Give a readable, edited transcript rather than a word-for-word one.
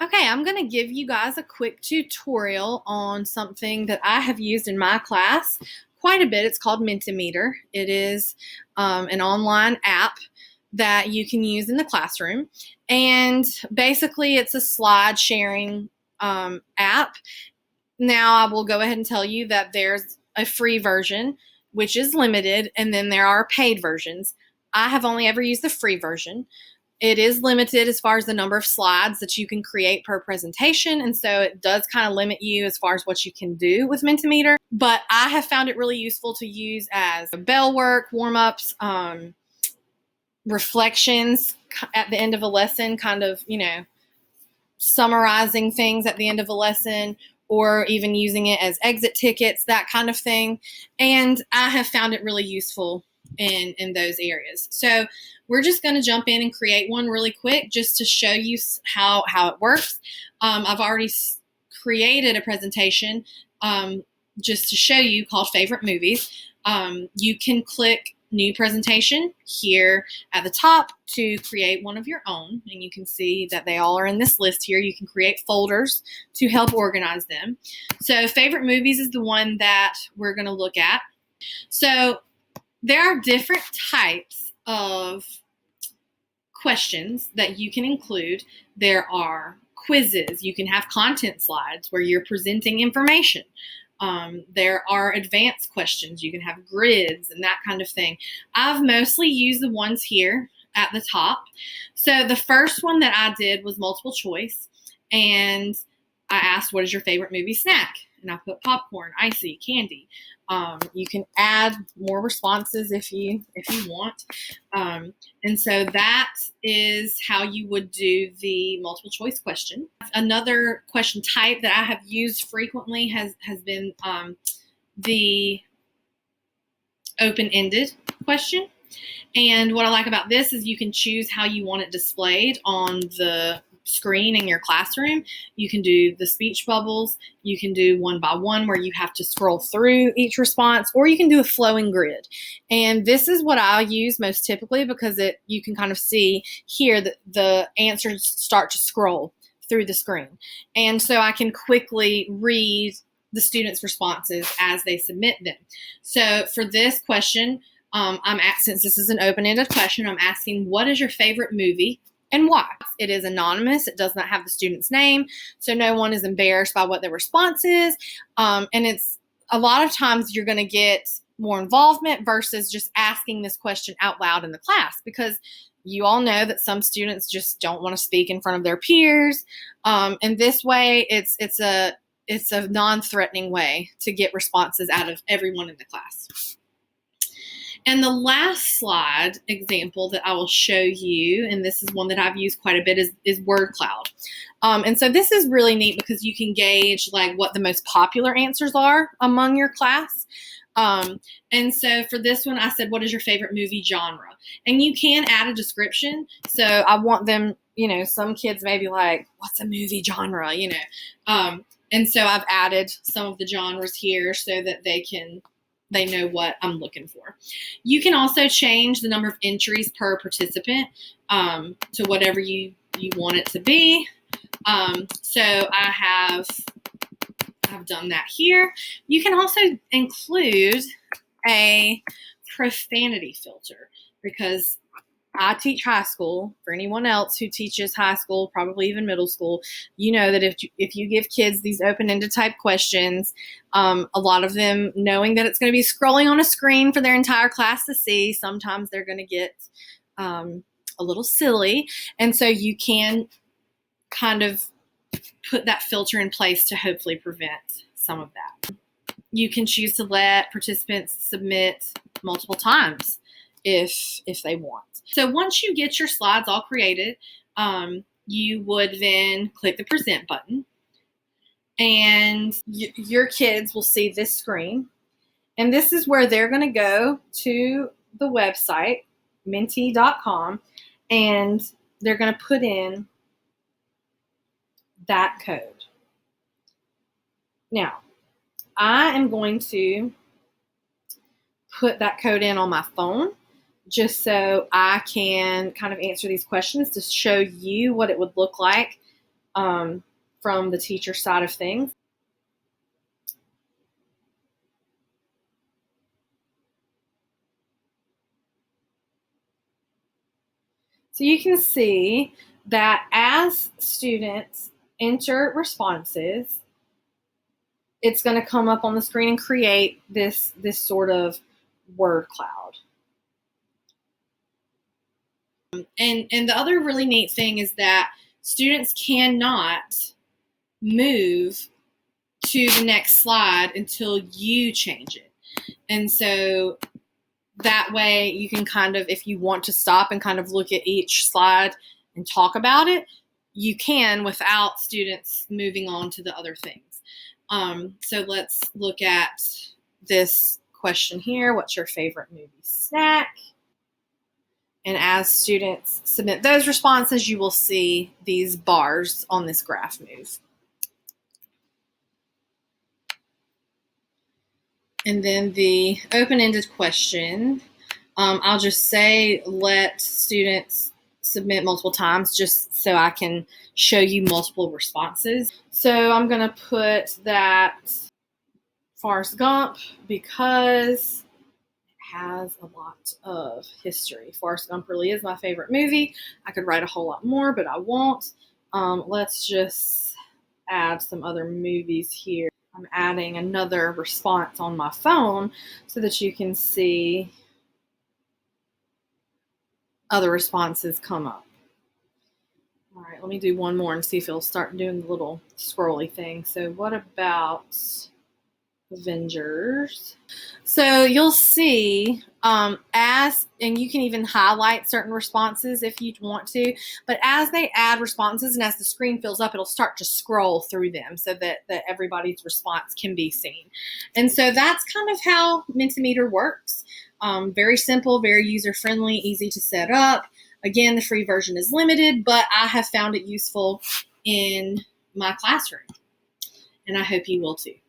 Okay, I'm going to give you guys a quick tutorial on something that I have used in my class quite a bit. It's called Mentimeter. It is an online app that you can use in the classroom. And basically, it's a slide sharing app. Now, I will go ahead and tell you that there's a free version, which is limited, and then there are paid versions. I have only ever used the free version. It is limited as far as the number of slides that you can create per presentation, and so it does kind of limit you as far as what you can do with Mentimeter. But I have found it really useful to use as bell work, warm-ups, reflections at the end of a lesson, kind of, summarizing things at the end of a lesson, or even using it as exit tickets, that kind of thing. And I have found it really useful in those areas. So we're just going to jump in and create one really quick just to show you how it works. I've already created a presentation just to show you called Favorite Movies. You can click New Presentation here at the top to create one of your own, and you can see that they all are in this list here. You can create folders to help organize them. So Favorite Movies is the one that we're going to look at. So there are different types of questions that you can include. There are quizzes. You can have content slides where you're presenting information. There are advanced questions. You can have grids and that kind of thing. I've mostly used the ones here at the top. So the first one that I did was multiple choice, and I asked, what is your favorite movie snack? And I put popcorn, icy, candy. You can add more responses if you want. And so that is how you would do the multiple choice question. Another question type that I have used frequently has been the open-ended question. And what I like about this is you can choose how you want it displayed on the screen in your classroom. You can do the speech bubbles. You can do one by one where you have to scroll through each response, or you can do a flowing grid. And this is what I use most typically because you can kind of see here that the answers start to scroll through the screen. And so I can quickly read the students' responses as they submit them. So for this question, since this is an open-ended question, I'm asking, what is your favorite movie and why? It is anonymous. It does not have the student's name, so no one is embarrassed by what their response is. And it's a lot of times you're going to get more involvement versus just asking this question out loud in the class, because you all know that some students just don't want to speak in front of their peers. And this way, it's a non-threatening way to get responses out of everyone in the class. And the last slide example that I will show you, and this is one that I've used quite a bit, is word cloud. And so this is really neat because you can gauge like what the most popular answers are among your class. And so for this one, I said, what is your favorite movie genre? And you can add a description. So I want them, some kids may be like, what's a movie genre, and so I've added some of the genres here so that they know what I'm looking for. You can also change the number of entries per participant to whatever you want it to be. So I've done that here. You can also include a profanity filter, because I teach high school. For anyone else who teaches high school, probably even middle school, you know that if you give kids these open-ended type questions, a lot of them, knowing that it's going to be scrolling on a screen for their entire class to see, sometimes they're going to get a little silly. And so you can kind of put that filter in place to hopefully prevent some of that. You can choose to let participants submit multiple times if they want. So once you get your slides all created, you would then click the present button, and your kids will see this screen. And this is where they're going to go to the website, menti.com, and they're going to put in that code. Now, I am going to put that code in on my phone just so I can kind of answer these questions to show you what it would look like from the teacher side of things. So you can see that as students enter responses, it's going to come up on the screen and create this sort of word cloud. And the other really neat thing is that students cannot move to the next slide until you change it. And so that way you can kind of, if you want to stop and kind of look at each slide and talk about it, you can without students moving on to the other things. So let's look at this question here. What's your favorite movie snack? And as students submit those responses, you will see these bars on this graph move. And then the open-ended question, I'll just say let students submit multiple times just so I can show you multiple responses. So I'm going to put that Forrest Gump because it has a lot of history. Forrest Gump really is my favorite movie. I could write a whole lot more, but I won't. Let's just add some other movies here. I'm adding another response on my phone so that you can see other responses come up. All right, let me do one more and see if it'll start doing the little scrolly thing. So what about Avengers? So you'll see and you can even highlight certain responses if you want to, but as they add responses and as the screen fills up, it'll start to scroll through them so that everybody's response can be seen. And so that's kind of how Mentimeter works. Very simple, very user-friendly, easy to set up. Again, the free version is limited, but I have found it useful in my classroom, and I hope you will too.